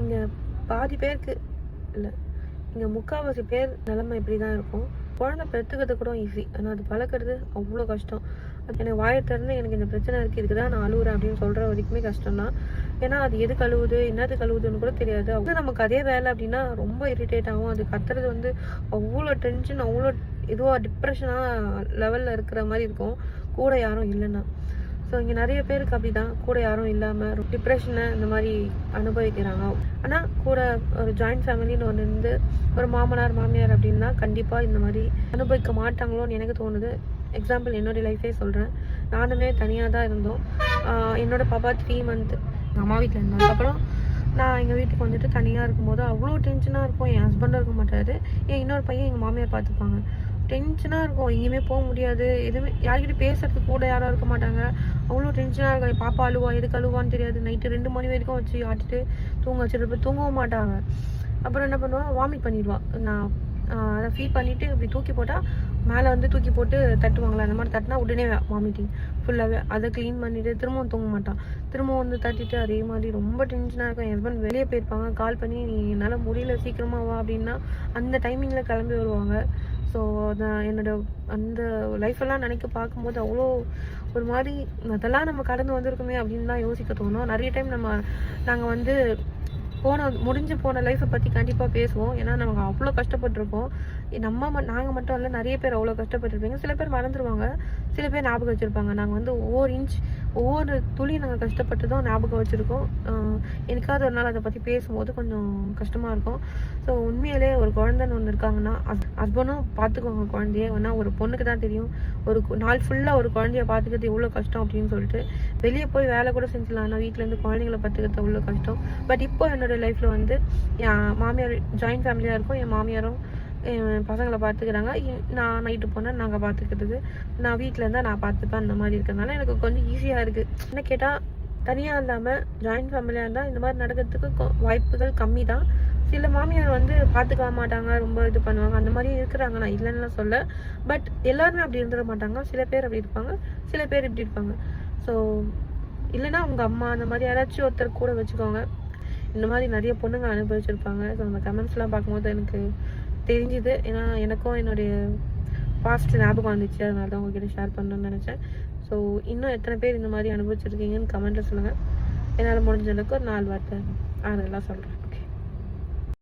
இங்கே பாதி பேருக்கு இல்லை, இங்கே முக்கால்வாசி பேர் நிலைமை இப்படி தான் இருக்கும். குழந்தை பெற்றுக்கிறது கூட ஈஸி, ஆனால் அது வளர்க்குறது அவ்வளோ கஷ்டம். அது எனக்கு வாயை திறந்து எனக்கு இந்த பிரச்சனை இருக்குது, இதுக்கு தான் நான் அழுவுறேன் அப்படின்னு சொல்கிற வரைக்குமே கஷ்டம் தான். ஏன்னா அது எது கழுவுது என்னது கழுவுதுன்னு கூட தெரியாது. அது நமக்கு அதே வேலை அப்படின்னா ரொம்ப இரிட்டேட் ஆகும். அது கத்துறது வந்து அவ்வளோ டென்ஷன், அவ்வளோ இதுவாக டிப்ரெஷனாக லெவலில் இருக்கிற மாதிரி இருக்கும் கூட யாரும் இல்லைன்னா. ஸோ இங்கே நிறைய பேருக்கு அப்படி தான், கூட யாரும் இல்லாமல் டிப்ரெஷனை இந்த மாதிரி அனுபவிக்கிறாங்க. ஆனால் கூட ஒரு ஜாயிண்ட் ஃபேமிலின்னு ஒன்று இருந்து ஒரு மாமனார் மாமியார் அப்படின்னா கண்டிப்பாக இந்த மாதிரி அனுபவிக்க மாட்டாங்களோன்னு எனக்கு தோணுது. எக்ஸாம்பிள் என்னோடய லைஃபே சொல்கிறேன். நானுமே தனியாக தான் இருந்தோம். என்னோடய பாப்பா 3 மந்த் அம்மா வீட்டில் இருந்தாங்க. அப்புறம் நான் எங்கள் வீட்டுக்கு வந்துட்டு தனியாக இருக்கும்போது அவ்வளோ டென்ஷனாக இருக்கும். என் ஹஸ்பண்டும் இருக்க மாட்டார், என் இன்னொரு பையன் எங்கள் மாமியார் பார்த்துப்பாங்க. டென்ஷனாக இருக்கும், எங்கேயுமே போக முடியாது, எதுவுமே யார்கிட்ட பேசுறதுக்கு கூட யாரும் இருக்க மாட்டாங்க. அவ்வளோ டென்ஷனாக இருக்கும். என் பாப்பா அழுவா, எதுக்கு அழுவான்னு தெரியாது. நைட்டு 2 மணி வரைக்கும் வச்சு ஆட்டிட்டு தூங்க வச்சுட்டு தூங்கவும் மாட்டாங்க. அப்புறம் என்ன பண்ணுவான், வாமிட் பண்ணிடுவான். நான் அதை ஃபீட் பண்ணிவிட்டு இப்படி தூக்கி போட்டால் மேலே வந்து தூக்கி போட்டு தட்டுவாங்களா, அந்த மாதிரி தட்டினா உடனே வாமிட்டிங் ஃபுல்லாகவே. அதை க்ளீன் பண்ணிவிட்டு திரும்பவும் தூங்க மாட்டான். திரும்பவும் வந்து தட்டிட்டு அதே மாதிரி ரொம்ப டென்ஷனாக இருக்கும். என் ஹஸ்பண்ட் வெளியே போயிருப்பாங்க, கால் பண்ணி நீ என்னால் முடியல சீக்கிரமாக வா அப்படின்னா அந்த டைமிங்கில் கிளம்பி வருவாங்க. ஸோ நான் அந்த லைஃப்பெல்லாம் நினைக்க பார்க்கும்போது அவ்வளோ ஒரு மாதிரி அதெல்லாம் நம்ம கடந்து வந்திருக்குமே அப்படின்னு தான் யோசிக்க தோணும். நிறைய டைம் நாங்கள் வந்து முடிஞ்சு போன லைஃப்பை பற்றி கண்டிப்பாக பேசுவோம். ஏன்னா நமக்கு அவ்வளோ கஷ்டப்பட்டுருப்போம். நாங்கள் மட்டும் இல்லை, நிறைய பேர் அவ்வளோ கஷ்டப்பட்டுருப்பீங்க. சில பேர் மறந்துடுவாங்க, சில பேர் ஞாபகம் வச்சுருப்பாங்க. நாங்கள் வந்து ஒவ்வொரு துளி நாங்கள் கஷ்டப்பட்டதும் ஞாபகம் வச்சுருக்கோம். எனக்காவது ஒரு நாள் அதை பற்றி பேசும்போது கொஞ்சம் கஷ்டமாக இருக்கும். ஸோ உண்மையிலே ஒரு குழந்தைன்னு ஒன்று இருக்காங்கன்னா ஹஸ்பண்டும் பார்த்துக்குவாங்க குழந்தைய. ஏன்னா ஒரு பொண்ணுக்கு தான் தெரியும் ஒரு நாள் ஃபுல்லாக ஒரு குழந்தைய பார்த்துக்கிறது எவ்வளோ கஷ்டம் அப்படின்னு சொல்லிட்டு. வெளியே போய் வேலை கூட செஞ்சிடலாம், ஆனால் வீட்டிலேருந்து குழந்தைங்கள பார்த்துக்கிறது அவ்வளோ கஷ்டம். பட் இப்போ என்னோட லைஃப்பில் வந்து என் மாமியார் ஜாயிண்ட் ஃபேமிலியாக இருக்கும். என் மாமியாரும் என் பசங்களை பார்த்துக்கிறாங்க. நான் நைட்டு போனால் நாங்கள் பார்த்துக்கிறது, நான் வீட்டில் இருந்தால் நான் பார்த்துப்பேன். அந்த மாதிரி இருக்கிறதுனால எனக்கு கொஞ்சம் ஈஸியாக இருக்குது. என்ன கேட்டால் தனியாக இல்லாமல் ஜாயிண்ட் ஃபேமிலியாக இருந்தால் இந்த மாதிரி நடக்கிறதுக்கு வாய்ப்புகள் கம்மி தான். சில மாமியார் வந்து பார்த்துக்க மாட்டாங்க, ரொம்ப இது பண்ணுவாங்க, அந்த மாதிரி இருக்கிறாங்க. நான் இல்லைன்னு சொல்ல, பட் எல்லாருமே அப்படி இருந்துட மாட்டாங்க. சில பேர் அப்படி இருப்பாங்க, சில பேர் இப்படி இருப்பாங்க. ஸோ இல்லைன்னா உங்கள் அம்மா அந்த மாதிரி யாராச்சும் ஒருத்தர் கூட வச்சுக்கோங்க. இந்த மாதிரி நிறைய பொண்ணுங்க அனுபவிச்சிருப்பாங்க. ஸோ அந்த கமெண்ட்ஸ்லாம் பார்க்கும்போது எனக்கு தெரிஞ்சுது. ஏன்னா எனக்கும் என்னுடைய பாஸ்ட் ஞாபகம் வந்துச்சு, அதனால தான் உங்ககிட்ட ஷேர் பண்ணணும்னு நினச்சேன். ஸோ இன்னும் எத்தனை பேர் இந்த மாதிரி அனுபவிச்சிருக்கீங்கன்னு கமெண்ட்டில் சொல்லுங்கள். என்னால் முடிஞ்ச அளவுக்கு ஒரு 4 வார்த்தை அதெல்லாம் சொல்கிறேன்.